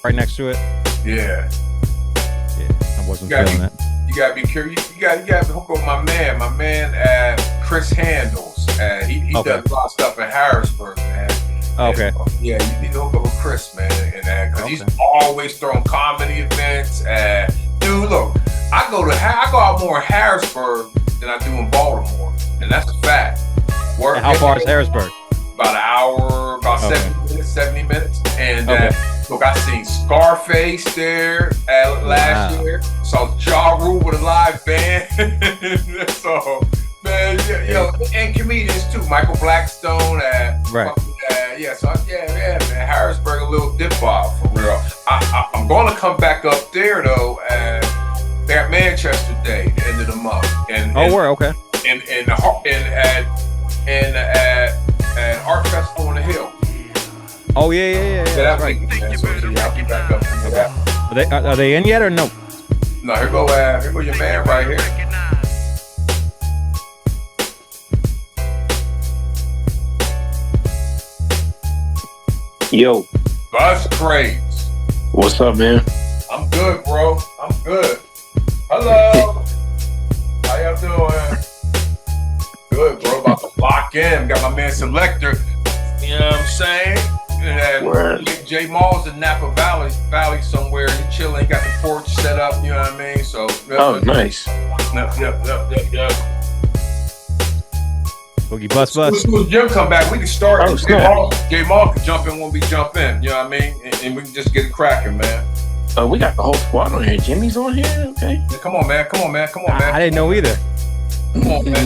right next to it. Yeah. I wasn't feeling it. You gotta be curious. You gotta hook up my man, Chris Handles. He does a lot of stuff in Harrisburg, man. Okay. And, yeah, you need to hook up with Chris, man, and because he's always throwing comedy events. Dude, look, I go out more in Harrisburg than I do in Baltimore, and that's a fact. And how far is Harrisburg? About an hour, about 70 minutes. And look, I seen Scarface there last year. Saw Ja Rule with a live band. So, man, and comedians too. Michael Blackstone. Right. Man. Harrisburg, a little dip off for real. I'm going to come back up there though. They got Manchester Day, the end of the month. Okay. And Art Festival on the Hill. Oh yeah. That's right. I'll be back up for that. Are they in yet or no? No, here go your man right here. Yo. Buscrates. What's up, man? I'm good, bro. I'm good. Hello. How y'all doing? Good, bro. About to lock in. Got my man Selecta. You know what I'm saying? And J Mall's in Napa Valley somewhere. He chilling. He got the porch set up. You know what I mean? So. Nice. Yep. Boogie Bus. As soon as Jim come back, we can start. J Mall can jump in when we jump in. You know what I mean? And we can just get it cracking, man. We got the whole squad on here. Jimmy's on here. Okay. Yeah, come on, man. I didn't know either. Come on, man.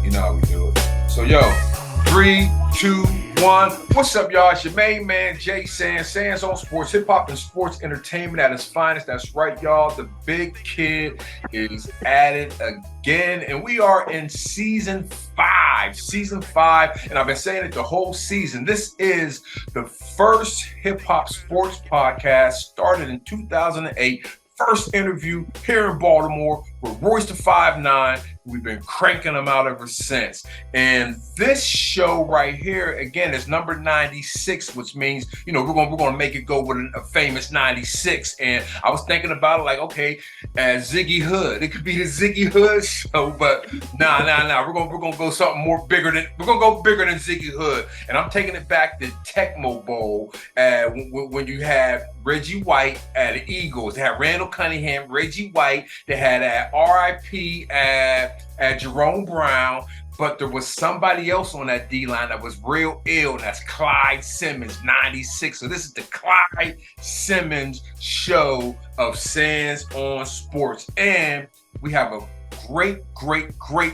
You know how we do it. So, 3, 2, 1. What's up, y'all? It's your main man, Jay Sands. Sands on Sports, hip hop and sports entertainment at its finest. That's right, y'all. The big kid is at it again. And we are in season 5. And I've been saying it the whole season. This is the first hip hop sports podcast started in 2008. First interview here in Baltimore with Royce the 5'9". We've been cranking them out ever since. And this show right here, again, is number 96, which means, we're gonna make it go with a famous 96. And I was thinking about it like, okay, Ziggy Hood. It could be the Ziggy Hood show, but nah. We're gonna go something more bigger than Ziggy Hood. And I'm taking it back to Tecmo Bowl when you had Reggie White at the Eagles. They had Randall Cunningham, Reggie White. They had R.I.P. at Jerome Brown, but there was somebody else on that D-line that was real ill, and that's Clyde Simmons, 96. So this is the Clyde Simmons show of Sands on Sports. And we have a great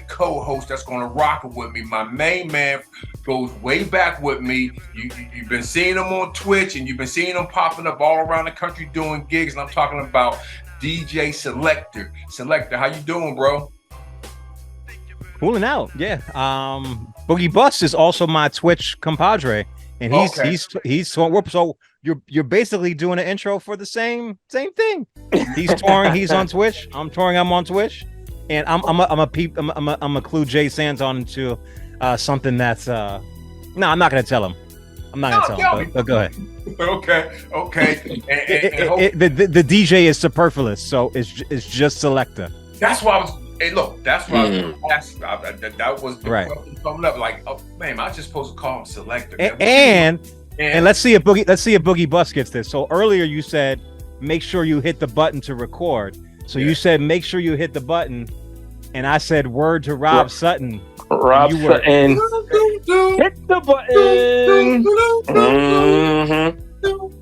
co-host that's going to rock it with me. My main man goes way back with me. You've been seeing him on Twitch, and you've been seeing him popping up all around the country doing gigs, and I'm talking about DJ Selecta. Selecta, how you doing, bro? Cooling out, yeah. Boogie Bus is also my Twitch compadre, and he's so you're basically doing an intro for the same thing. He's touring, he's on Twitch. I'm touring, I'm on Twitch, and I'm a clue Jay Sands on into something that's no, I'm not gonna tell him. But go ahead. Okay. The DJ is superfluous, so it's just Selecta. That's why I was. Hey, look, that's why I was that was the question coming up. Like, oh man, I was just supposed to call him Selecta. And let's see if Boogie Bus gets this. So earlier you said make sure you hit the button to record. So you said make sure you hit the button, and I said word to Rob Sutton. Sutton, hit the button.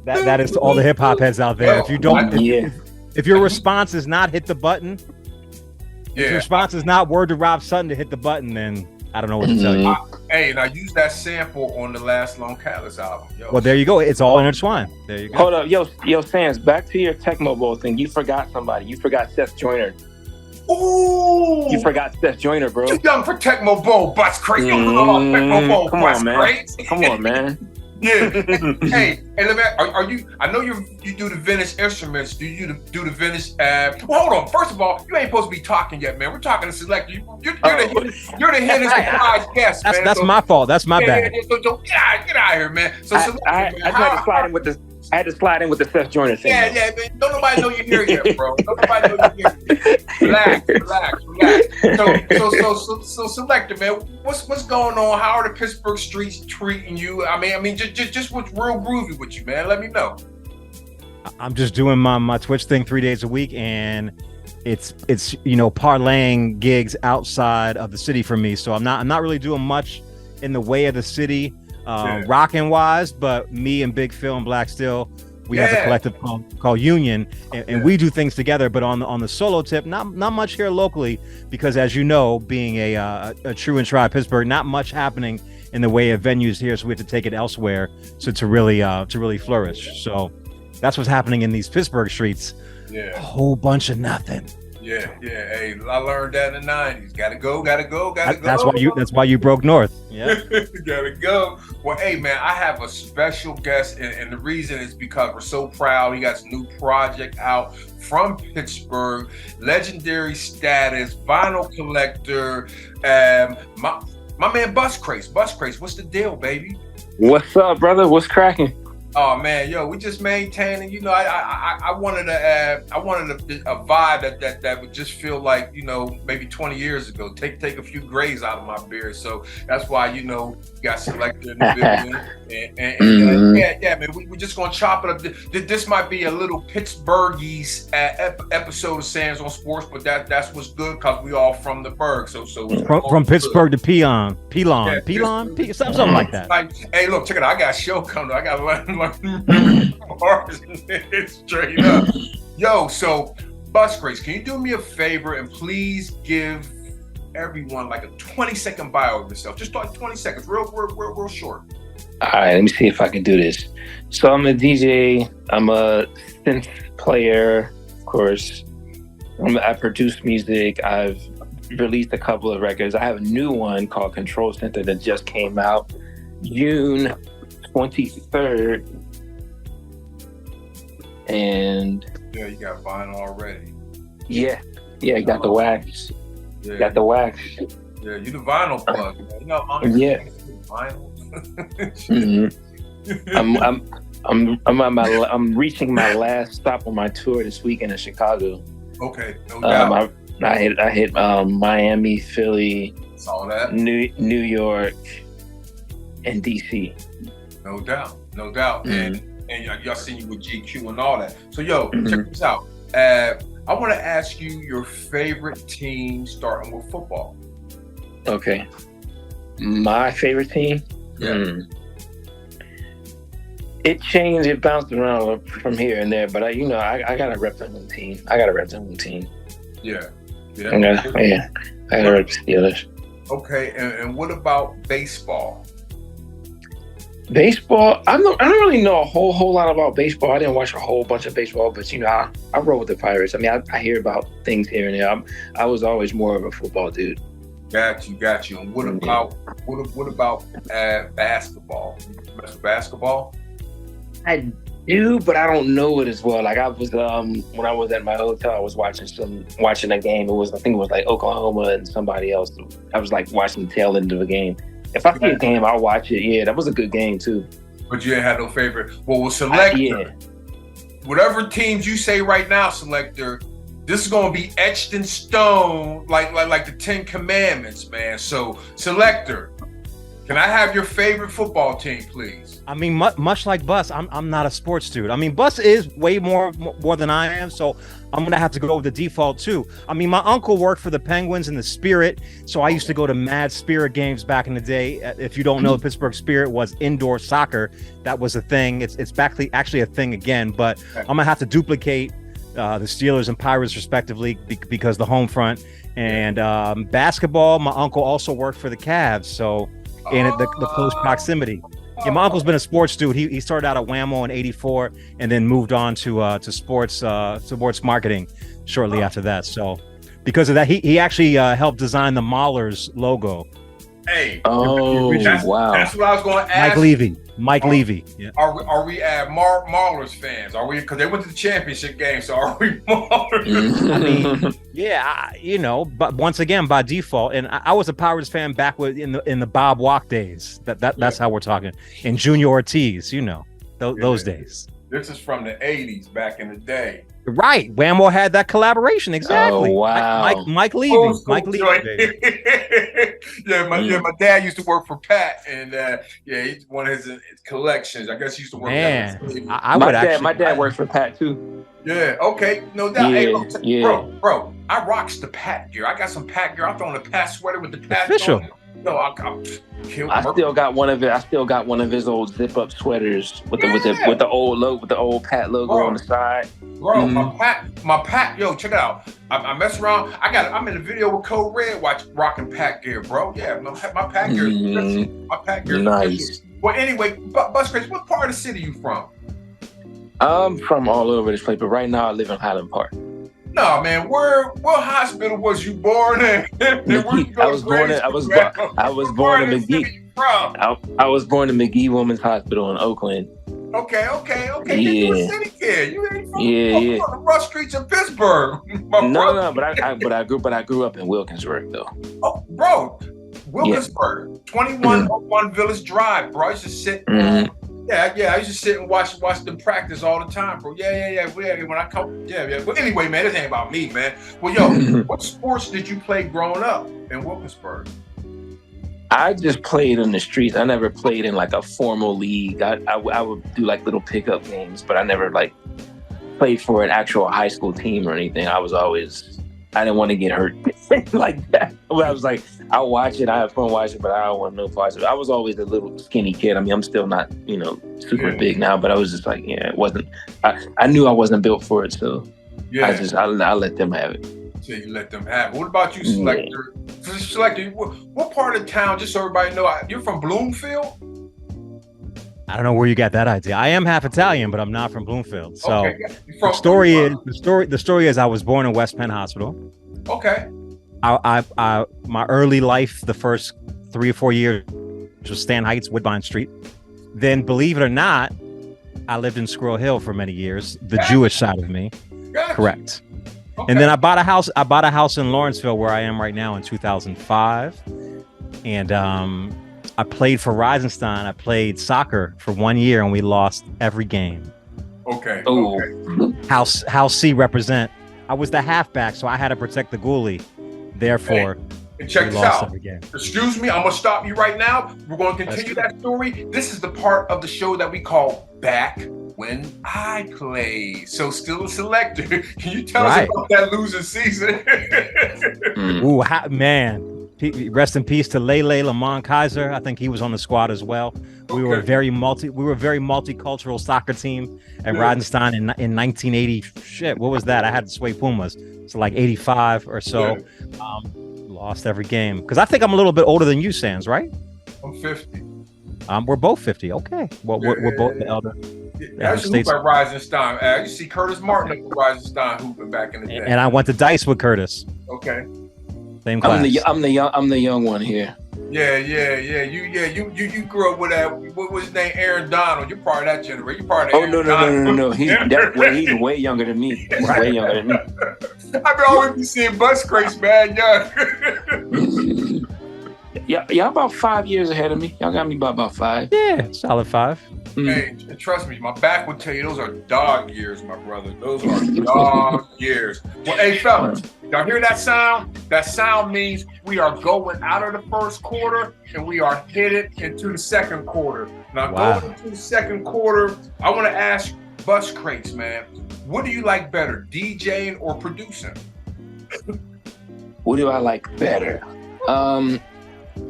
That is to all the hip hop heads out there. If you don't, if your response is not hit the button, if your response is not word to Rob Sutton to hit the button, then I don't know what to tell you. And I used that sample on the last Lone Catalyst album. Well, there you go. It's all intertwined. There you go. Hold up, yo, Sands. Back to your Tecmo Bowl thing. You forgot somebody. You forgot Seth Joyner. Ooh! You forgot Seth Joyner, bro. Too young for Tecmo Bowl, Buscrates. You don't know about Tecmo Bowl, Come on, man. Yeah. Hey, let me. Are you? I know you do the vintage instruments. Do you do the vintage? Well, hold on. First of all, you ain't supposed to be talking yet, man. We're talking to Selecta. You're the hidden surprise guest, man. That's my fault. That's my bad. So get out of here, man. So I tried to slide in with the. I had to slide in with the Seth Joyner thing. Yeah, man. Don't nobody know you're here yet, bro. Don't nobody know you're here yet. Relax. So Selecta, man, what's going on? How are the Pittsburgh streets treating you? I mean, just what's real groovy with you, man? Let me know. I'm just doing my Twitch thing 3 days a week, and it's parlaying gigs outside of the city for me. So I'm not really doing much in the way of the city. Rocking wise, but me and Big Phil and Black Steel, we have a collective called Union, and we do things together. But on the solo tip, not much here locally, because as you know, being a true and tried Pittsburgh, not much happening in the way of venues here, so we have to take it elsewhere to really flourish. So that's what's happening in these Pittsburgh streets. Yeah, a whole bunch of nothing. Yeah. Hey, I learned that in the '90s. Gotta go. That's why you broke north. Yeah. Gotta go. Well, hey, man, I have a special guest, and the reason is because we're so proud. He got a new project out from Pittsburgh, legendary status, vinyl collector. My man, Buscrates. What's the deal, baby? What's up, brother? What's cracking? Oh man, yo, we just maintaining. I wanted a vibe that would just feel like maybe 20 years ago. Take a few grays out of my beard. So that's why got Selecta in the building. And yeah, man, we just gonna chop it up. This might be a little Pittsburghese episode of Sands on Sports, but that's what's good because we all from the Berg. So from Pittsburgh to Pelon, something like that. Like, hey, look, check it out. I got a show coming. I got to learn straight up. Yo, so Buscrates, can you do me a favor and please give everyone like a 20-second bio of yourself? Just like 20 seconds, real short. All right, let me see if I can do this. So I'm a DJ. I'm a synth player, of course. I produce music. I've released a couple of records. I have a new one called Control Center that just came out June 23rd. And yeah, you got vinyl already. Yeah, got the wax. Yeah. Got the wax. Yeah, you the vinyl plug. Yeah. Vinyl. Mm-hmm. I'm reaching my last stop on my tour this weekend in Chicago. Okay, no doubt. I hit Miami, Philly, saw that. New York, and DC. No doubt. Mm-hmm. And y'all seen you with GQ and all that. So check this out. I want to ask you your favorite team, starting with football. Okay, my favorite team. Yeah. It changed. It bounced around from here and there, but I gotta rep the home team. Yeah. I gotta rep the Steelers. Okay, and what about baseball? Baseball, I don't really know a whole lot about baseball. I didn't watch a whole bunch of baseball, but I roll with the Pirates. I mean, I hear about things here and there. I was always more of a football dude. Got you. And what about basketball? You mess with basketball? I do, but I don't know it as well. Like I was when I was at my hotel, I was watching a game. I think it was like Oklahoma and somebody else. I was like watching the tail end of a game. If I see a game, I'll watch it. Yeah, that was a good game too. But you ain't had no favorite. Well, we'll select whatever teams you say right now, Selecta. This is gonna be etched in stone, like the 10 Commandments, man. So, Selecta, can I have your favorite football team, please? I mean, much like Bus, I'm not a sports dude. I mean, Bus is way more than I am, so I'm gonna have to go with the default too. I mean, my uncle worked for the Penguins and the Spirit, so I used to go to mad Spirit games back in the day. If you don't know, the Pittsburgh Spirit was indoor soccer. That was a thing. It's actually a thing again, but I'm gonna have to duplicate the Steelers and Pirates respectively because the home front. And basketball, my uncle also worked for the Cavs, so in the close proximity. Yeah, my uncle's been a sports dude. He started out at Whammo in '84 and then moved on to sports marketing shortly after that. So because of that, he actually helped design the Maulers logo. Hey. Oh, wow. That's what I was going to ask. Mike Levy. Yeah. Are we at Marlins fans? Are we, because they went to the championship game? So are we Marlins? I mean, yeah, but once again, by default, and I was a Pirates fan back in the Bob Walk days. That's how we're talking. And Junior Ortiz, those days. This is from the 80s, back in the day. Right. Whammo had that collaboration. Exactly. Oh, wow. Mike Levy. Mike Levy. My dad used to work for Pat, and he's one of his collections. I guess he used to work. My dad works for Pat too. Yeah. Okay. No doubt. Yeah, Bro. I rocks the Pat gear. I got some Pat gear. I'm throwing a Pat sweater with the Pat official. On it. No, I still got one of it. I still got one of his old zip up sweaters with the old logo, with the old Pat logo on the side. Bro, my Pat, yo, check it out. I mess around. I'm in a video with Code Red rocking Pat gear, bro. Yeah, my Pat gear. My Pat gear. Nice. Well, anyway, Buscrates, what part of the city you from? I'm from all over this place, but right now I live in Highland Park. No, man. What hospital was you born in? I was born in McGee. I was born in McGee Women's Hospital in Oakland. Okay. Yeah. You a city kid. You ain't from the rough streets of Pittsburgh. No, but I grew up in Wilkinsburg though. Oh, bro, Wilkinsburg, 2101 Village Drive, bro. I used to sit. I used to sit and watch them practice all the time, bro. Yeah. When I come, But anyway, man, this ain't about me, man. Well, yo, what sports did you play growing up in Wilkinsburg? I just played in the streets. I never played in like a formal league. I would do like little pickup games, but I never like played for an actual high school team or anything. I didn't want to get hurt like that. I was like, I'll watch it. I have fun watching it, but I don't want no parts of it. I was always a little skinny kid. I mean, I'm still not, super big now, but I was just like, it wasn't. I knew I wasn't built for it, so I let them have it. So you let them have it. What about you, Selecta? Selecta, what part of town? Just so everybody know, you're from Bloomfield. I don't know where you got that idea. I am half Italian, but I'm not from Bloomfield. So the story is I was born in West Penn Hospital. Okay. My early life, the first 3 or 4 years was Stan Heights, Woodbine Street. Then, believe it or not, I lived in Squirrel Hill for many years, the Jewish side of me. Gotcha. Correct. Okay. And then I bought a house in Lawrenceville where I am right now in 2005. And I played for Reisenstein. I played soccer for 1 year and we lost every game. Okay. House C represent. I was the halfback, so I had to protect the goalie. Therefore, and check this out. Excuse me, I'm gonna stop you right now. We're gonna continue that story. This is the part of the show that we call Back When I Played. So still a Selecta. Can you tell us about that losing season? Ooh, man. Rest in peace to Lele Lamont Kaiser. I think he was on the squad as well. We were a very multicultural soccer team at Rodenstein in 1980. Shit, what was that? I had the Sway Pumas. So like 85 or so. Lost every game. Because I think I'm a little bit older than you, Sans, right? I'm 50. We're both 50. Okay. Well, we're both the elder. I used to hoop at Rodenstein. I used to see Curtis Martin at Rodenstein hooping back in the day. And I went to Dice with Curtis. Okay. Same class. I'm the young one here. Yeah. You grew up with that. What was his name? Aaron Donald. You're part of that generation. You're part of. No. He's way younger than me. Way younger than me. I've always been seeing Buscrates, man. Y'all about 5 years ahead of me. Y'all got me by about 5. Yeah, solid 5. Hey, trust me, my back would tell you those are dog years, my brother. Those are dog years. Well, hey, fellas, y'all hear that sound? That sound means we are going out of the first quarter and we are headed into the second quarter. Now, going into the second quarter, I want to ask Buscrates, man, what do you like better, DJing or producing? What do I like better?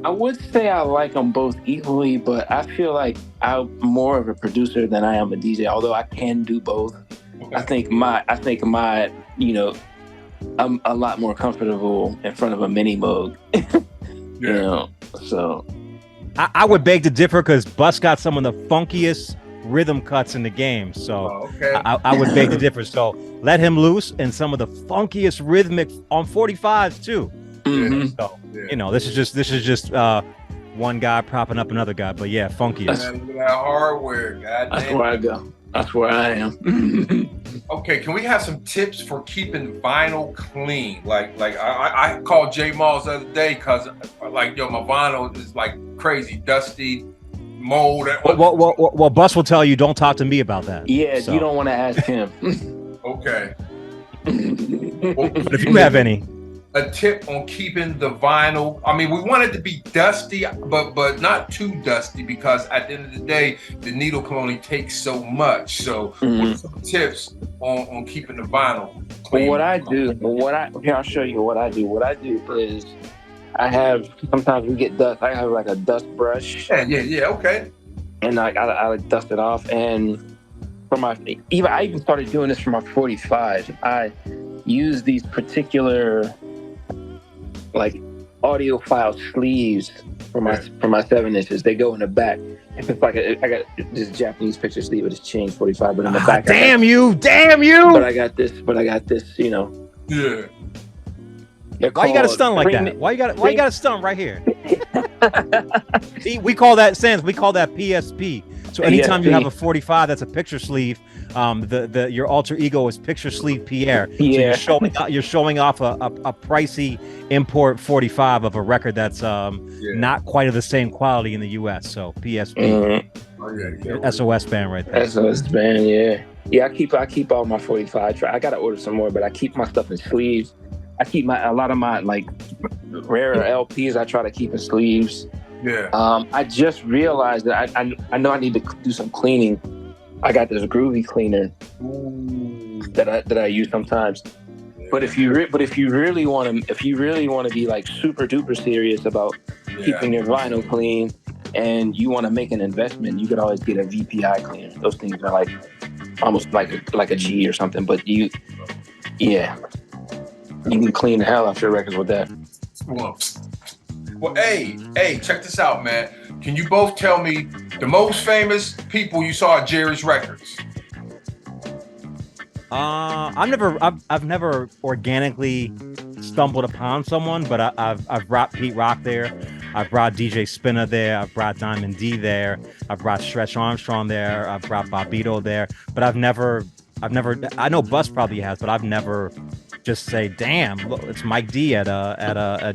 I would say I like them both equally, but I feel like I'm more of a producer than I am a DJ, although I can do both. Okay. I think my, I'm a lot more comfortable in front of a mini Moog. So. I would beg to differ because Bus got some of the funkiest rhythm cuts in the game. So I would beg to differ. So let him loose and some of the funkiest rhythmic on 45s too. Mhm. So this is just one guy propping up another guy. But yeah, funky. Look at that hardware. God That's damn. where I go. That's where I am. Okay, can we have some tips for keeping vinyl clean? Like I called J Malls the other day because my vinyl is like crazy, dusty, mold. Well, Bus will tell you don't talk to me about that. Yeah, so. you don't want to ask him. Okay. But if you have any. A tip on keeping the vinyl. I mean, we want it to be dusty, but not too dusty, because at the end of the day, the needle can only take so much. So, what are some tips on keeping the vinyl clean? What I do, I'll show you what I do. What I do is, sometimes we get dust. I have like a dust brush. Yeah. Okay. And I dust it off. And I even started doing this for my 45. I use these particular like audiophile sleeves for my 7-inches. They go in the back. If it's like I got this Japanese picture sleeve with this change 45, but in the back. Damn you! But I got this, Yeah. Why you got to stun like that? Why you got to stun right here? We call that PSP. So anytime you have a 45 that's a picture sleeve, your alter ego is picture sleeve Pierre. Yeah. So you're showing off a pricey import 45 of a record that's not quite of the same quality in the US. So PSP. SOS band right there. SOS band, yeah. Yeah, I keep all my 45. I gotta order some more, but I keep my stuff in sleeves. I keep a lot of my like rarer LPs. I try to keep in sleeves. Yeah. I just realized that I know I need to do some cleaning. I got this groovy cleaner that I use sometimes. But if you really want to be like super duper serious about keeping your vinyl clean, and you want to make an investment, you could always get a VPI cleaner. Those things are like almost like a G or something. But you can clean the hell out your records with that. Well, hey, check this out, man. Can you both tell me the most famous people you saw at Jerry's Records? I've never organically stumbled upon someone, but I've brought Pete Rock there. I've brought DJ Spinner there. I've brought Diamond D there. I've brought Stretch Armstrong there. I've brought Bobbito there. But I've never. I know Bus probably has, but I've never just say, "Damn, look, it's Mike D at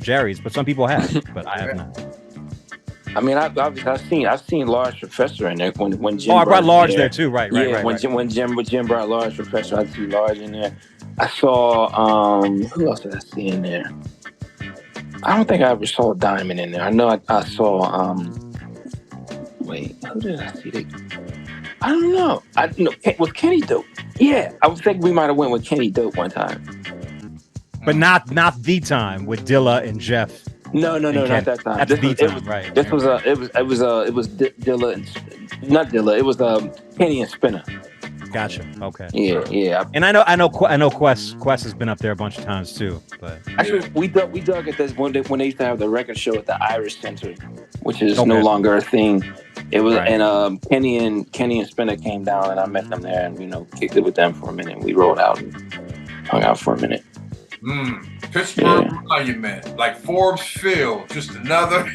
Jerry's." But some people have, but I have not. I mean, I've seen Large Professor in there when Jim. I brought Large there too, right. When Jim brought Large Professor, I see Large in there. I saw who else did I see in there? I don't think I ever saw Diamond in there. I know I saw wait, who did I see? I don't know. Was Kenny Dope? Yeah, I was thinking we might have went with Kenny Dope one time, but not the time with Dilla and Jeff. No, not that time. That's the time, right? This was Dilla and not Dilla. It was Kenny and Spinner. Gotcha. Okay. Yeah. And I know Quest has been up there a bunch of times too. But actually, we dug at this when they used to have the record show at the Irish Center, which is no longer a thing. It was, and Kenny and Spinner came down, and I met them there, and kicked it with them for a minute. We rolled out and hung out for a minute. Pittsburgh Monument, like Forbes Field, just another.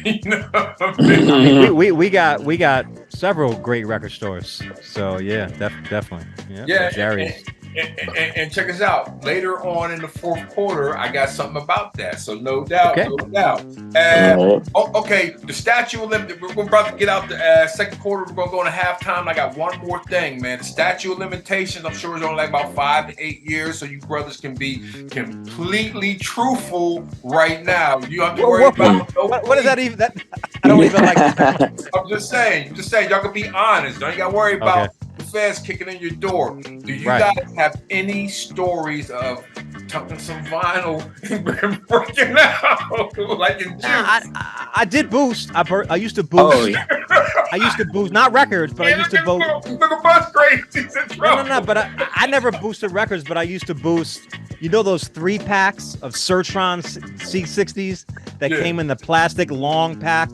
We got several great record stores. So yeah, definitely. Yeah. Jerry's. And check us out. Later on in the fourth quarter, I got something about that. So no doubt. Okay, the statute of limitations. We're about to get out the second quarter. We're gonna go into halftime. I got one more thing, man. The statute of limitations. I'm sure it's only like about 5 to 8 years, so you brothers can be completely truthful right now. You don't have to worry about. What is that even? I don't even like that. I'm just saying. Y'all can be honest. Don't you got to worry about. The feds kicking in your door. Do you guys have any stories of tucking some vinyl and breaking out like in gym? I did boost. I used to boost. Oh, yeah. I used to boost, not records, but I used to boost. Look at Buscrates. No. But I never boosted records, but I used to boost. You know those 3-packs of Sertron C60s that came in the plastic long pack?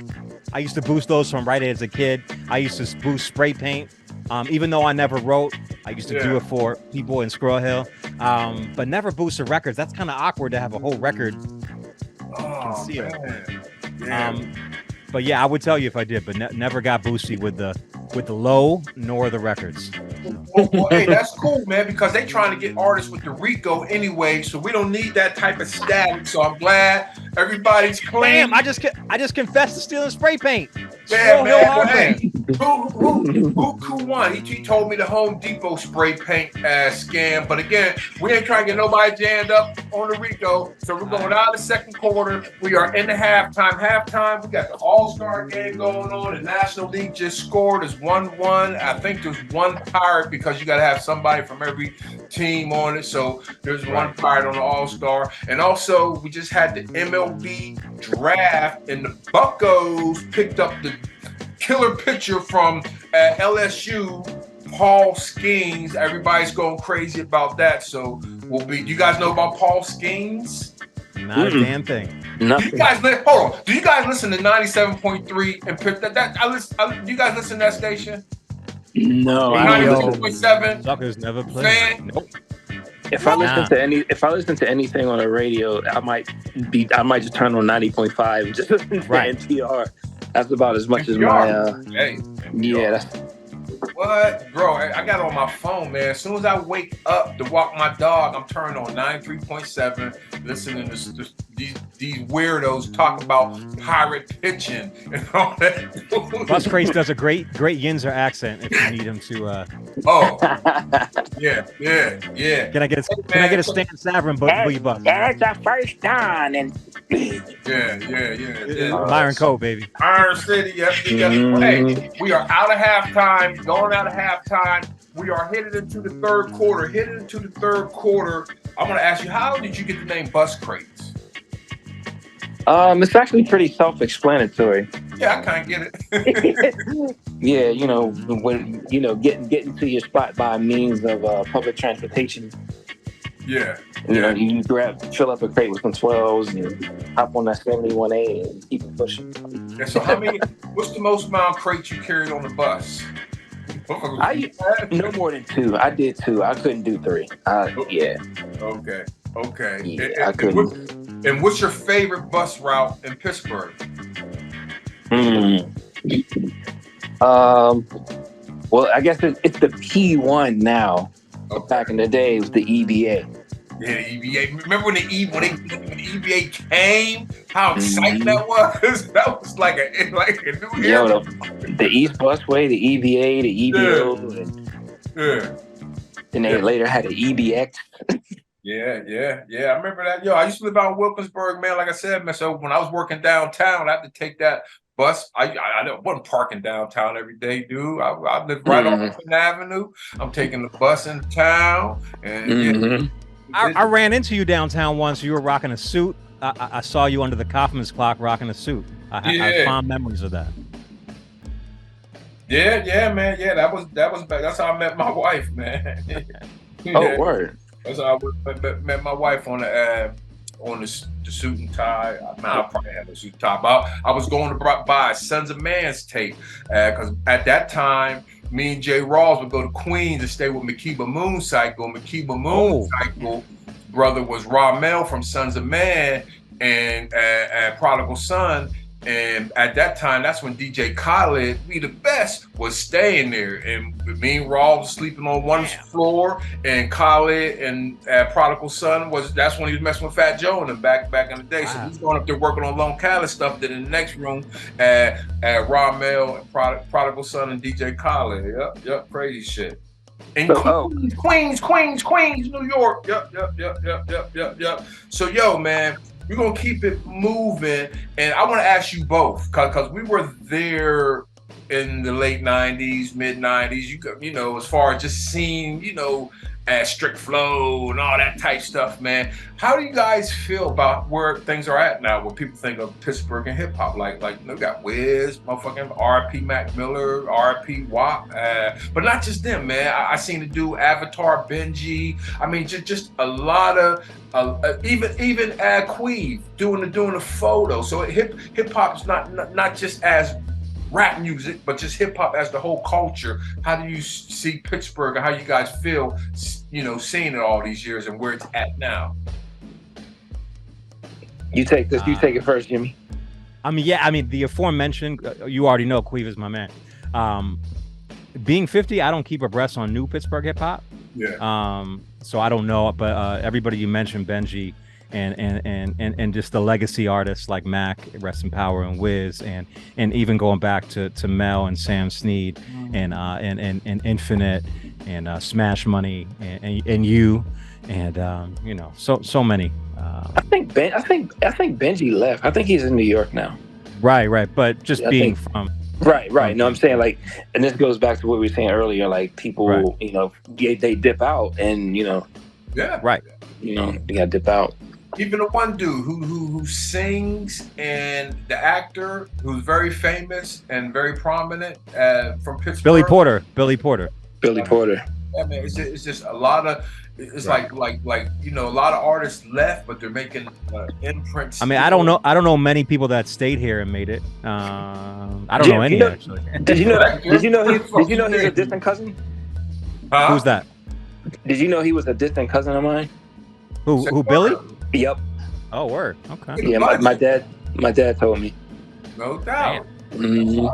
I used to boost those from Rite Aid as a kid. I used to boost spray paint. Even though I never wrote, I used to do it for people in Squirrel Hill, but never boosted records. That's kind of awkward to have a whole record Oh, Conceal. man. Yeah. But yeah, I would tell you if I did, but never got boosty with the low nor the records. Well, hey, that's cool, man, because they trying to get artists with the Rico anyway, so we don't need that type of static. So I'm glad everybody's clean. Damn, I just confessed to stealing spray paint. Yeah, Squirrel Hill man. Hardware. Hey, who won? He told me the Home Depot spray paint scam. But again, we ain't trying to get nobody jammed up on the Rico. So we're going out of the second quarter. We are in the halftime. Halftime, we got the All-Star game going on. The National League just scored. It's 1-1. I think there's one Pirate because you got to have somebody from every team on it. So there's one Pirate on the All-Star. And also, we just had the MLB draft, and the Buccos picked up the killer pitcher from LSU, Paul Skeens. Everybody's going crazy about that. So we'll be. You guys know about Paul Skeens? Not a damn thing. Nothing. Do you guys hold on? Do you guys listen to 97.3 and pick that? Do you guys listen to that station? No, I don't. 97.7. Suckers never play. Fan? Nope. If I listen to anything on the radio, I might just turn on 90.5 and just listen to NPR. That's about as much as my Hey, yeah. That's what, bro? I got it on my phone, man. As soon as I wake up to walk my dog, I'm turning on 93.7, listening to these weirdos talk about pirate pitching and all that. Buscrates does a great Yinzer accent if you need him to. Oh, yeah. Can I get a Stan Savran Boogie Bus? That's the first time, and yeah. Myron Cole, baby. Iron City, yeah. Hey, we are out of halftime, going out of halftime. We are headed into the third quarter. I'm going to ask you, how did you get the name Buscrates? It's actually pretty self-explanatory. Yeah, I kind of get it. Yeah, when getting to your spot by means of public transportation. Yeah. You fill up a crate with some 12s and hop on that 71A and keep it pushing. Yeah, so what's the most amount of crates you carried on the bus? No more than 2. I did 2. I couldn't do 3. Yeah. Okay. Yeah, I couldn't. And what's your favorite bus route in Pittsburgh? Well, I guess it's the P1 now. Okay. Back in the day, it was the EBA. Yeah, the EBA. Remember when the EBA came? How exciting that was! That was like a new era. The East Busway, the EBA, the EBO, and they later had the EBX. Yeah. I remember that. I used to live out in Wilkinsburg, man. Like I said, man. So when I was working downtown, I had to take that bus. I wasn't parking downtown every day, dude. I lived right on Oakland Avenue. I'm taking the bus into town, and I ran into you downtown once. You were rocking a suit. I saw you under the Kaufman's clock rocking a suit. I have fond memories of that. Yeah, man. Yeah, that was back. That's how I met my wife, man. Oh, word. That's how I met my wife on the suit and tie. I probably had a suit and tie. But I was going to buy Sons of Man's tape because at that time, me and Jay Rawls would go to Queens and stay with Makiba Mooncycle. Makiba Mooncycle brother was Ramel from Sons of Man and Prodigal Son. And at that time, that's when DJ Khaled, We the Best, was staying there. And me and Raw was sleeping on one floor, and Khaled and Prodigal Son that's when he was messing with Fat Joe and them back in the day. Wow. So he was going up there working on Lone Khaled stuff. Then in the next room, Ramel and Prodigal Son and DJ Khaled. Yep, crazy shit. And Queens, New York. Yep. So, man, we're going to keep it moving. And I want to ask you both, because we were there in the late 90s, mid 90s, as far as just seeing, Strict Flow and all that type stuff, man. How do you guys feel about where things are at now, when people think of Pittsburgh and hip hop? Like we got Wiz, motherfucking R.P. Mac Miller, R.P. WAP, but not just them, man. I seen the dude Avatar, Benji. I mean, just a lot of even Queeve doing the photo. So hip hop is not just as rap music, but just hip hop as the whole culture. How do you see Pittsburgh, and how you guys feel, seeing it all these years and where it's at now? You take this. You take it first, Jimmy. I mean, the aforementioned, you already know Queeve is my man. Being 50, I don't keep abreast on new Pittsburgh hip hop. Yeah. So I don't know, but everybody you mentioned, Benji, and just the legacy artists like Mac, Rest in Power, and Wiz, and even going back to Mel and Sam Snead, and Infinite, and Smash Money, and you, and you know, so many. I think Benji left. I think he's in New York now. Right. But just being from. Right. No, I'm saying, like, and this goes back to what we were saying earlier. Like, people, Right. you know, they dip out, and you know, Yeah. Right. you know, they gotta dip out. Even the one dude who sings, and the actor who's very famous and very prominent from Pittsburgh. Billy Porter. Billy Porter. I mean, it's just a lot of. It's like you know, a lot of artists left, but they're making imprints. I mean, I don't know many people that stayed here and made it. I don't know any actually. Did you know he's a distant cousin? Who's that? Did you know he was a distant cousin of mine? Who Billy? Yep. Oh, word. Okay. Yeah, my dad told me. No doubt. Mm-hmm.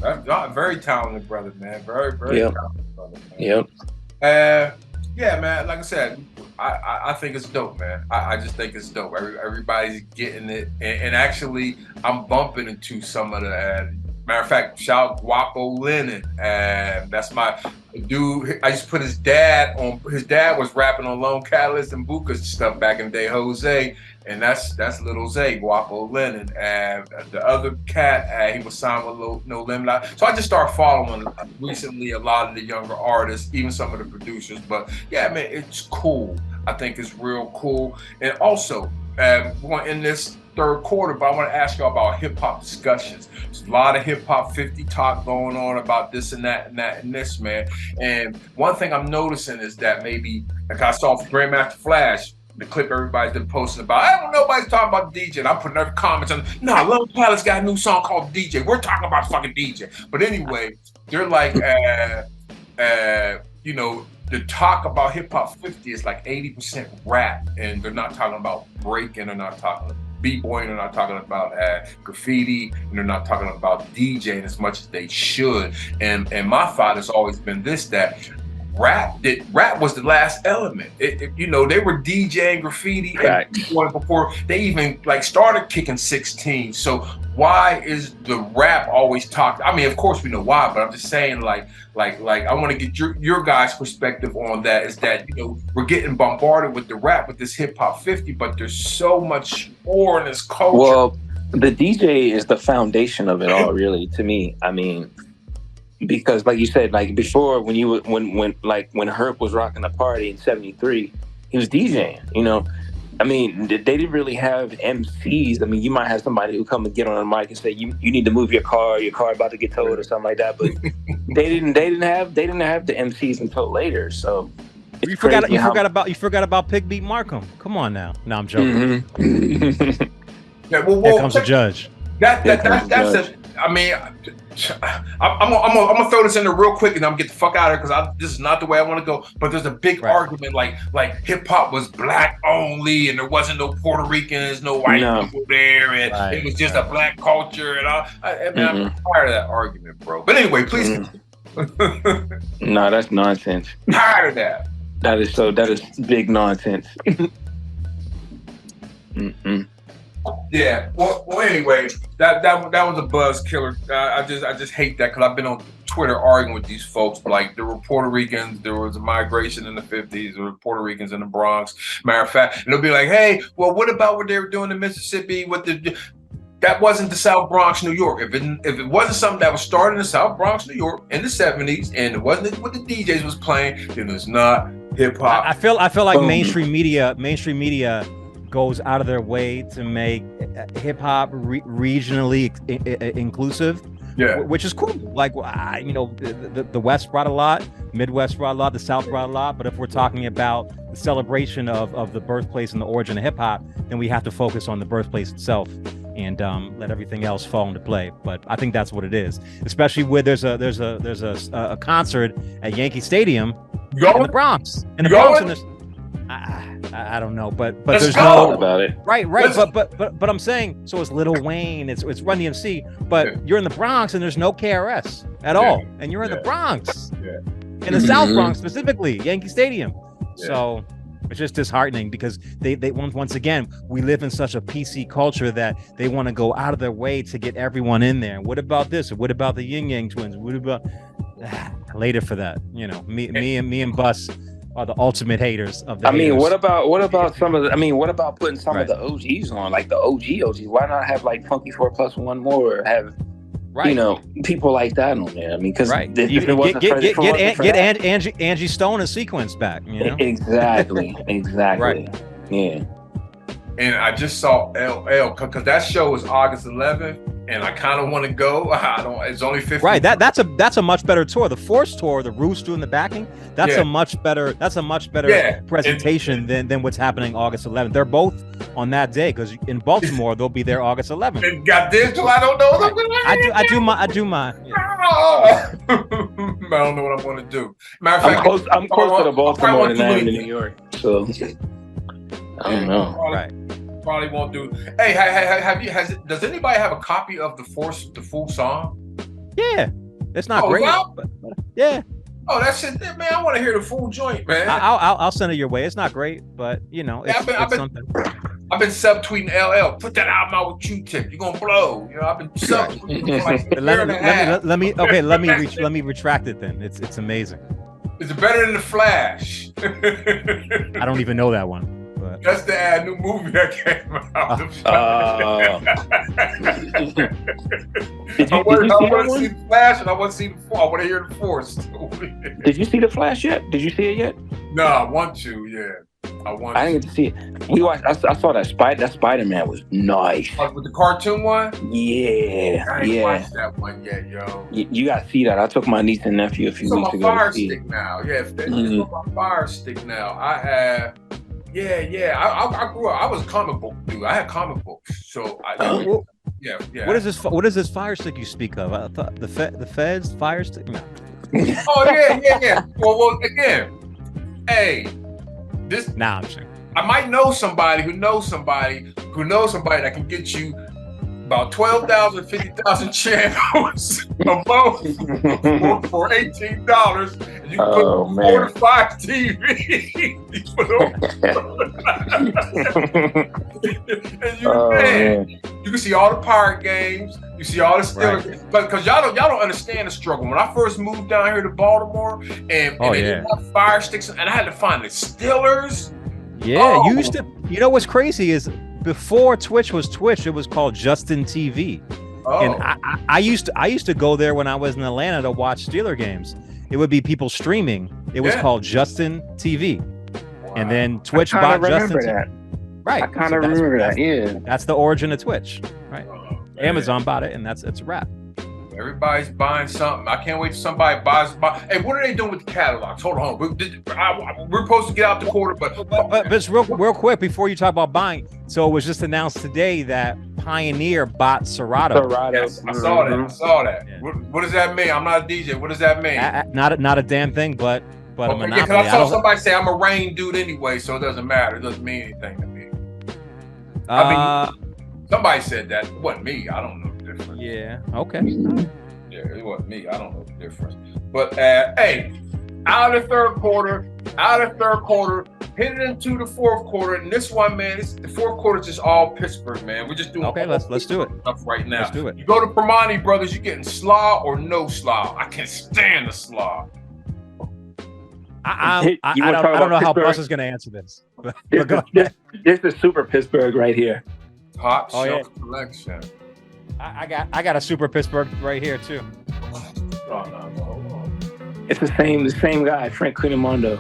That's a very talented brother, man. Very talented brother. Man. Yep. Yeah, man. Like I said, I think it's dope, man. I just think it's dope. Everybody's getting it, and actually, I'm bumping into some of the. Matter of fact, shout out Guapo Lennon, and that's my dude. I used to put his dad on. His dad was rapping on Lone Catalyst and Buca's stuff back in the day, Jose, and that's Little Zay, Guapo Lennon. And the other cat, he was signed with No Limit. So I just started following recently a lot of the younger artists, even some of the producers. But yeah, man, it's cool. I think it's real cool. And also, we're going to end this third quarter, but I want to ask y'all about hip hop discussions. There's a lot of hip hop 50 talk going on about this and that and that and this, man. And one thing I'm noticing is that maybe, like I saw Grandmaster Flash, the clip everybody's been posting about, I don't know, nobody's talking about the DJ, and I'm putting every comments on, no, Lone Palace got a new song called DJ. We're talking about fucking DJ. But anyway, they're like, you know, the talk about hip hop 50 is like 80% rap, and they're not talking about breaking, they're not talking b-boying, they're not talking about graffiti, and they're not talking about DJing as much as they should. And my thought has always been this, that rap was the last element. You know, they were DJing graffiti and before they even like started kicking 16. So why is the rap always talked? I mean, of course we know why, but I'm just saying, like I want to get your guys' perspective on that. Is that, you know, we're getting bombarded with the rap, with this hip hop 50, but there's so much more in this culture. Well, the DJ is the foundation of it all, really, to me. I mean, because like you said, like before, when Herb was rocking the party in '73, he was DJing, you know. I mean, they didn't really have MCs. I mean, you might have somebody who come and get on the mic and say, you need to move your car about to get towed or something like that. But they didn't have the MCs until later. So you forgot about Pig Beat Markham. Come on now. No, I'm joking. Mm-hmm. Yeah, well, here comes the judge. That's it. I mean, I'm gonna throw this in there real quick, and I'm gonna get the fuck out of here because this is not the way I want to go. But there's a big argument, like hip hop was black only, and there wasn't no Puerto Ricans, no white people there, and it was just a black culture. And I'm tired of that argument, bro. But anyway, please. No, that's nonsense. Tired of that. That is big nonsense. Yeah. Well. Anyway, that was a buzz killer. I just hate that because I've been on Twitter arguing with these folks. Like, there were Puerto Ricans, there was a migration in the 50s, there were Puerto Ricans in the Bronx. Matter of fact, and they'll be like, hey, well, what about what they were doing in Mississippi with that wasn't the South Bronx, New York. If it wasn't something that was started in the South Bronx, New York in the 70s, and it wasn't what the DJs was playing, then it's not hip hop. I feel like mainstream media goes out of their way to make hip hop regionally inclusive. Yeah, which is cool. Like, you know, the West brought a lot, Midwest brought a lot, the South brought a lot. But if we're talking about the celebration of the birthplace and the origin of hip hop, then we have to focus on the birthplace itself and let everything else fall into play. But I think that's what it is. Especially where there's a concert at Yankee Stadium in the Bronx. I don't know, but Let's there's go. no about it. right, but I'm saying, so it's Lil Wayne, it's Run DMC, but you're in the Bronx and there's no KRS at all, and you're in the Bronx, in the South Bronx specifically, Yankee Stadium. So it's just disheartening because they once again, we live in such a PC culture that they want to go out of their way to get everyone in there. What about this? What about the Yin Yang Twins? What about later for that? You know, me and Bus are the ultimate haters of the haters. What about some of the, what about putting some of the OGs on, like the OGs? Why not have like Funky 4+1 More, or have people like that on there? Because get Angie Stone a sequence back. You know? Exactly. Right. Yeah. And I just saw LL because that show is August 11th, and I kind of want to go. It's only 50. Right. That's a much better tour. The Force tour, the Roots doing the backing. That's a much better. That's a much better presentation than what's happening August 11th. They're both on that day because in Baltimore they'll be there August 11th. And got digital. I don't know. I do my. Yeah. I don't know what I'm going to do. Matter of fact, I'm closer to Baltimore than I am to New York, so I don't know. Probably won't do. Hey, does anybody have a copy of the full song? Yeah, it's not great. But yeah. Oh, that's it, man. I want to hear the full joint, man. I'll send it your way. It's not great, but it's something. I've been subtweeting LL. Put that album out with Q-Tip. You're gonna blow. I've been subtweeting for like a year and a half. Let me retract it then. It's amazing. Is it better than The Flash? I don't even know that one. But that's the new movie that came out. I want to see The Flash, and I want to see I want to hear The Force. Did you see The Flash yet? Did you see it yet? No, I want to. Yeah, I didn't get to see it. We watched. I saw that Spider-Man was nice. With the cartoon one. Yeah, I ain't watched that one yet, yo. You got to see that. I took my niece and nephew a few weeks ago. Fire Stick now. Yeah, it's on my Fire Stick now. I have. Yeah. I grew up. I was a comic book dude. I had comic books, so yeah. What is this Fire Stick you speak of? I thought the Feds Fire Stick. No. Oh yeah. Well, again, hey, this. Nah, I'm sure. I might know somebody who knows somebody that can get you about 12,000, 50,000 channels a month for $18, and you can put 4 to 5 TVs. And you can see all the Pirate games. You see all the Steelers games. But because y'all don't understand the struggle. When I first moved down here to Baltimore, and they didn't have Fire Sticks, and I had to find the Steelers. Yeah, you used to. You know what's crazy is, before Twitch was Twitch, it was called Justin TV. And I used to go there when I was in Atlanta to watch Steeler games. It would be people streaming. It was called Justin TV. Wow. And then Twitch bought Justin TV. Right. I kind of remember that. Yeah. That's the origin of Twitch. Right. Amazon bought it, and it's a wrap. Everybody's buying something. I can't wait till somebody buys. Hey, what are they doing with the catalogs? Hold on. We're supposed to get out the quarter, but just real quick before you talk about buying. So it was just announced today that Pioneer bought Serato. Yes, I saw that. Yeah. What does that mean? I'm not a DJ. What does that mean? Not a damn thing, but a monopoly. Because I saw somebody say I'm a rain dude anyway, so it doesn't matter. It doesn't mean anything to me. Somebody said that. It wasn't me. I don't know. Yeah. Okay. Yeah, it wasn't me. I don't know the difference. But hey, out of the third quarter, heading into the fourth quarter, and this one, man, the fourth quarter is just all Pittsburgh, man. We're just doing let's do it stuff right now. Let's do it. You go to Permani Brothers, you're getting slaw or no slaw. I can't stand the slaw. I don't know how Bus is going to answer this. But go ahead. This is super Pittsburgh right here. Top shelf collection. I got a super Pittsburgh right here too. No. It's the same guy, Frank Cunimondo.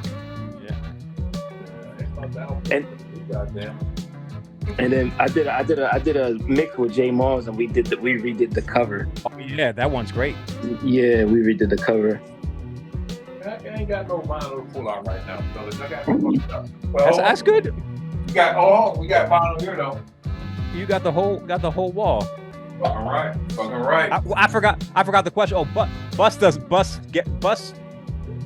Yeah. And then I did a mix with J Malls, and we redid the cover. Oh yeah, that one's great. Yeah, we redid the cover. I ain't got no vinyl to pull out right now, fellas. I got no stuff. That's good. We got vinyl here though. You got the whole wall. Fucking right. I forgot the question. Oh, Bus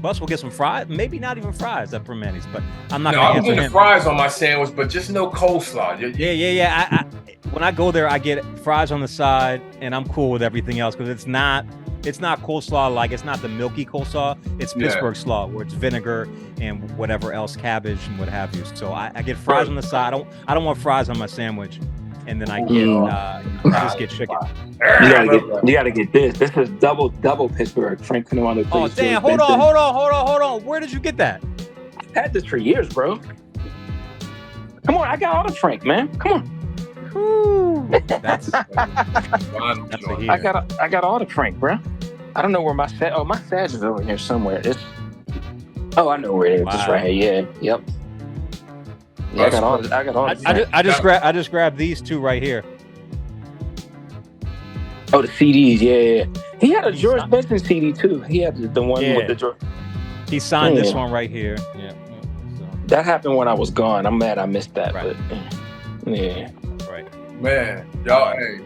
Bus will get some fries, maybe not even fries at Primanti's, but I'm not No, gonna I'm answer getting him. fries on my sandwich, but just no coleslaw. Yeah. When I go there, I get fries on the side, and I'm cool with everything else because it's not coleslaw, like it's not the milky coleslaw. It's Pittsburgh slaw where it's vinegar and whatever else, cabbage and what have you. So I get fries on the side. I don't want fries on my sandwich, and then I just get chicken. You gotta get this. This is double Pittsburgh. Frank Commando. Oh damn! Hold on. Where did you get that? I've had this for years, bro. Come on, I got all the Frank, man. Come on. That's a I got all the Frank, bro. I don't know where my Sag is over here somewhere. I know where it is. It's right here. Yeah. Yep. Yeah, I got all. I just grabbed these two right here. Oh, the CDs. Yeah. He had a George Benson CD too. He had the one with the George. He signed this one right here. Yeah. So. That happened when I was gone. I'm mad I missed that. Right. But yeah. Right. Man, y'all, hey,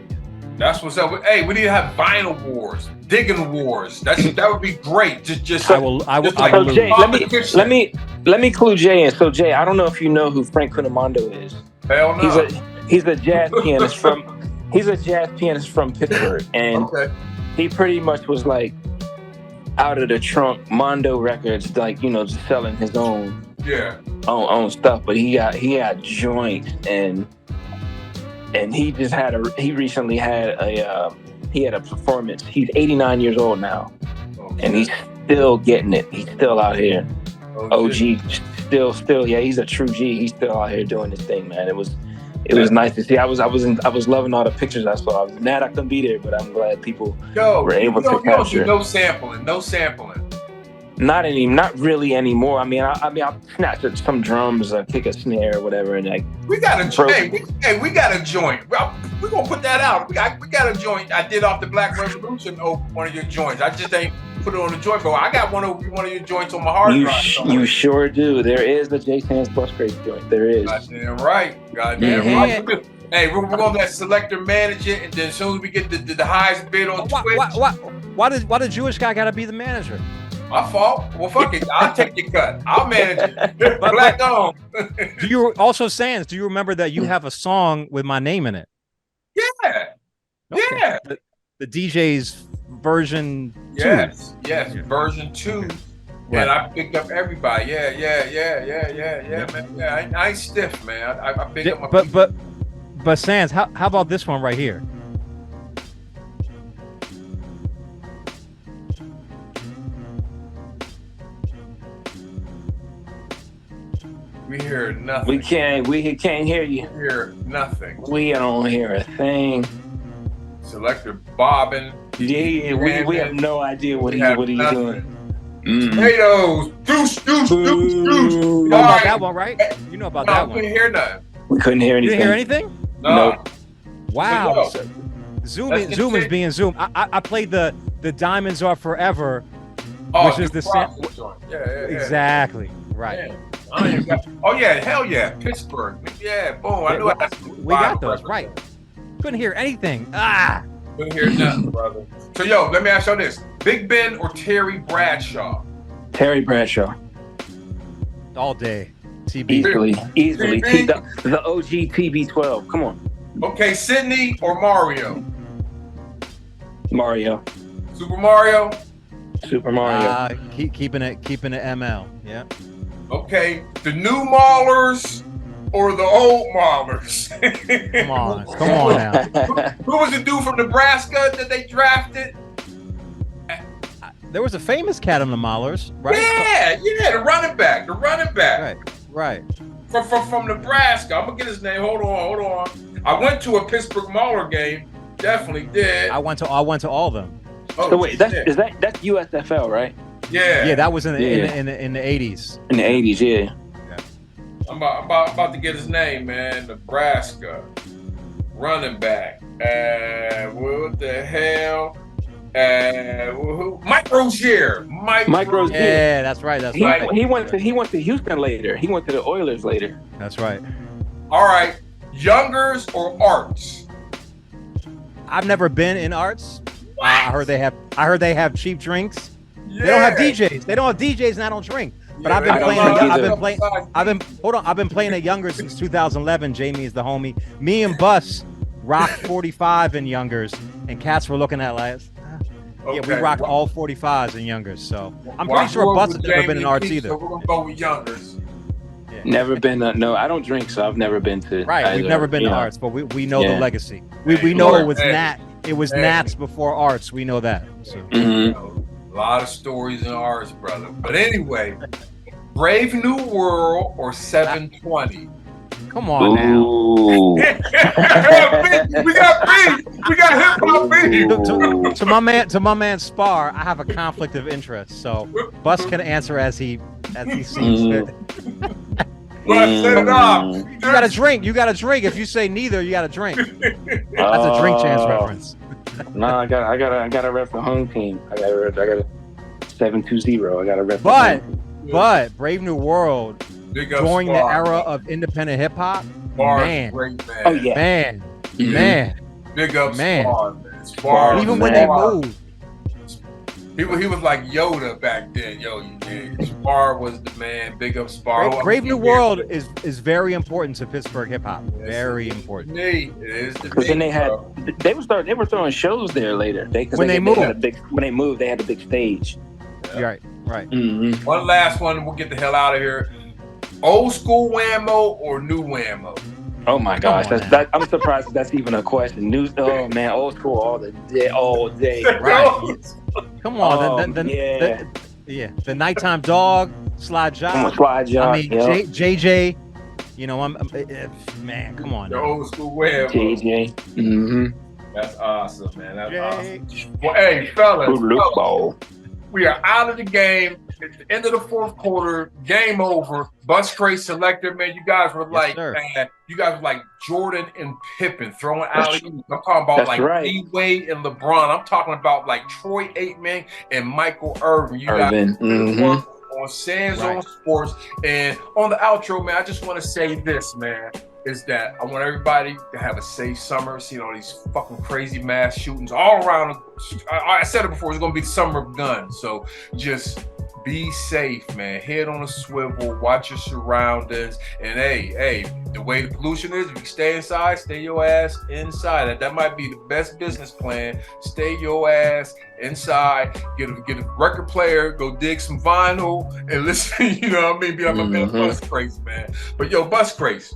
that's what's up. Hey, we need to have vinyl wars, digging wars. That would be great. Just I will. So Jay, let me clue Jay in. So Jay, I don't know if you know who Frank Commando is. Hell no. He's a jazz pianist from Pittsburgh, and he pretty much was like out of the trunk Mondo Records, like just selling his own own stuff. But he got joints and he recently had a performance. He's 89 years old now, and he's still getting it. He's still out here. OG, still, yeah. He's a true G. He's still out here doing his thing, man. It was nice to see. I was loving all the pictures I saw. I was mad I couldn't be there, but I'm glad people were able to capture. No sampling. Not really anymore. I mean, I'll snatch at some drums, kick a snare or whatever, and like. We got a joint. We're gonna put that out. We got a joint. I did off the Black Revolution. One of your joints. I just ain't put it on the joint, but I got one of your joints on my hard drive. You sure do. There is the J Sands Buscrates joint. There is. Goddamn right. Right. Hey, we're gonna let Selecta manage it, and then as soon as we get the highest bid on Twitch. Why the Jewish guy gotta be the manager? My fault. Well, fuck it. I'll take your cut. I'll manage it. Black on. Do you also, Sands? Do you remember that you have a song with my name in it? Yeah. Okay. Yeah. The DJ's version 2. Yes. Version 2. Right. And I picked up everybody. Yeah, man. Yeah, I ain't stiff, man. I picked up my But Sands, how about this one right here? We hear nothing. We can't hear you. We hear nothing. We don't hear a thing. Selecta bobbing. Yeah, we have no idea what he's doing. Tomatoes. Deuce. You know about that one, right? You know about that one. We couldn't hear nothing. We couldn't hear anything. You didn't hear anything? No. Nope. Wow. So, Zoom is being Zoom. I played the Diamonds Are Forever, which is the same. Yeah. Exactly. Right. Yeah. Hell yeah. Pittsburgh. Yeah, boom. I knew we got those, right. Couldn't hear anything. Couldn't hear nothing, brother. So, let me ask you this. Big Ben or Terry Bradshaw? Terry Bradshaw. All day. TB. Easily. The OG TB12. Come on. Okay, Sydney or Mario? Mario. Super Mario? Super Mario. Keeping it ML. Yeah. Okay, the new Maulers or the old Maulers? Come on now. Who was the dude from Nebraska that they drafted? There was a famous cat on the Maulers, right? Yeah, the running back. Right. From Nebraska. I'm gonna get his name. Hold on. I went to a Pittsburgh Mauler game. Definitely did. I went to all of them. So wait, that's USFL, right? Yeah, that was in the 80s. In the 80s, yeah. I'm about to get his name, man. Nebraska running back. What the hell? Mike Rozier. Mike Rozier. Yeah, that's right. He went to Houston later. He went to the Oilers later. That's right. All right, Youngers or Arts? I've never been in Arts. I heard they have cheap drinks. They don't have DJs. They don't have DJs, and I don't drink. But I've been playing. I've been playing at Youngers since 2011. Jamie is the homie. Me and Bus rocked 45 in Youngers, and cats were looking at last. Yeah, we rocked all 45s in Youngers. So I'm pretty sure Bus has never been in arts either. So we're gonna go with Youngers. Yeah. Never been. No, I don't drink, so I've never been to. Right, either, we've never been to arts, but we know the legacy. We know it was Nat. It was Nats before arts. We know that. So. A lot of stories in arts, brother. But anyway, Brave New World or 720. Come on now. we got beef. We got hip hop beef. To my man Spar, I have a conflict of interest, so Bus can answer as he sees fit. Set it off. You gotta drink. You gotta drink. If you say neither, you gotta drink. That's a Drink Chance reference. No, I gotta rep the home team. I gotta 720. I gotta rep. But Brave New World during the era of independent hip hop, man. Great man. Oh yeah, man. Big up man. Spar, man. Spar, even when they moved. He was like Yoda back then. Yo, you did. Spar was the man. Big up Spar. Brave New World is very important to Pittsburgh hip hop. Very important. It is because then they were throwing shows there later. When they moved, they had a big stage. Yeah. Right. Mm-hmm. One last one. We'll get the hell out of here. Old school Whammo or new Whammo? Oh my gosh, I'm surprised that's even a question. Oh man, old school all day. Right. Come on, the nighttime dog, Slide Job. Slide Job. I mean, JJ. You know, man. Come on. The old school Whammo. JJ. Mm-hmm. That's awesome, man. That's awesome. Well, hey, fellas, we are out of the game. At the end of the fourth quarter, game over. Buscrates, Selecta, man, you guys were like, you guys were like Jordan and Pippen throwing alley. I'm talking about D-Wade and LeBron. I'm talking about like Troy Aikman and Michael Irvin. You guys on Sands on Sports. And on the outro, man, I just want to say this, man, is that I want everybody to have a safe summer. Seeing all these fucking crazy mass shootings all around. I said it before, it's going to be the summer of guns. So just be safe, man. Head on a swivel, watch your surroundings, and hey, the way the pollution is, if you stay inside, stay your ass inside. That might be the best business plan. Stay your ass inside. Get a record player, go dig some vinyl, and listen. You know what I mean? Be like my man Buscrates, man. But yo, Buscrates,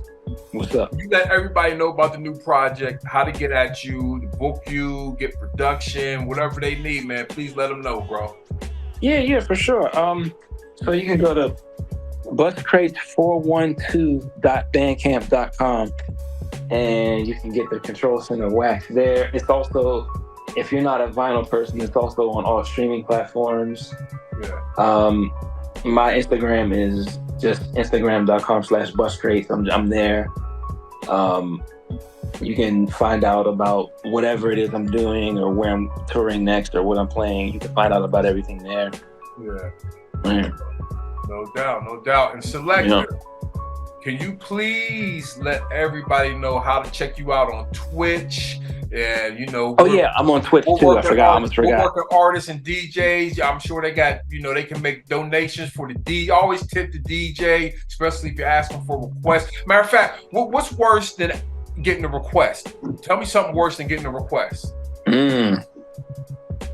what's up? You let everybody know about the new project, how to get at you, to book you, get production, whatever they need, man. Please let them know, bro. Yeah, for sure. So you can go to buscrates412.bandcamp.com and you can get the Control Center wax there. It's also, if you're not a vinyl person, it's also on all streaming platforms. Yeah. My Instagram is just instagram.com/buscrates. I'm there. You can find out about whatever it is I'm doing or where I'm touring next or what I'm playing. You can find out about everything there. Yeah. No doubt. And Selecta, can you please let everybody know how to check you out on Twitch? And I'm on Twitch too. I almost forgot. We're working artists and DJs. I'm sure they got, they can make donations for the D. Always tip the DJ, especially if you're asking for requests. Matter of fact, what's worse than getting a request? Tell me something worse than getting a request.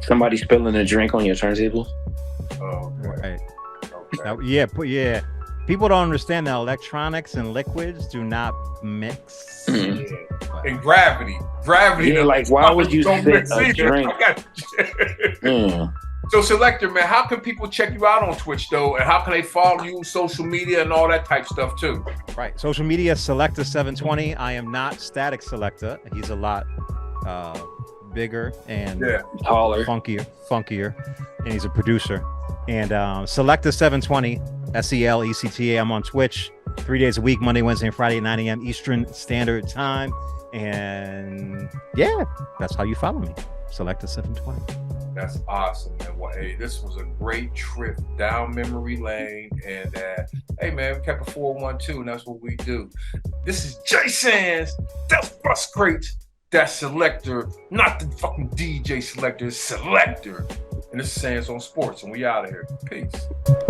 Somebody spilling a drink on your turntable. Oh, okay. Right. Now, yeah. People don't understand that electronics and liquids do not mix. And gravity. Yeah, like why would you sit a drink? So Selecta, man, how can people check you out on Twitch though, and how can they follow you, social media, and all that type stuff too? Right, social media, Selecta720. I am not Static Selecta. He's a lot bigger and taller, funkier, and he's a producer. And Selecta720, SELECTA. I'm on Twitch 3 days a week, Monday, Wednesday, and Friday at 9 a.m. Eastern Standard Time. And yeah, that's how you follow me, Selecta720. That's awesome, man. Well, hey, this was a great trip down memory lane. And hey, man, we kept a 412, and that's what we do. This is Jay Sands. That's Buscrates. That's Selecta. Not the fucking DJ Selecta. Selecta. And this is Sands on Sports, and we out of here. Peace.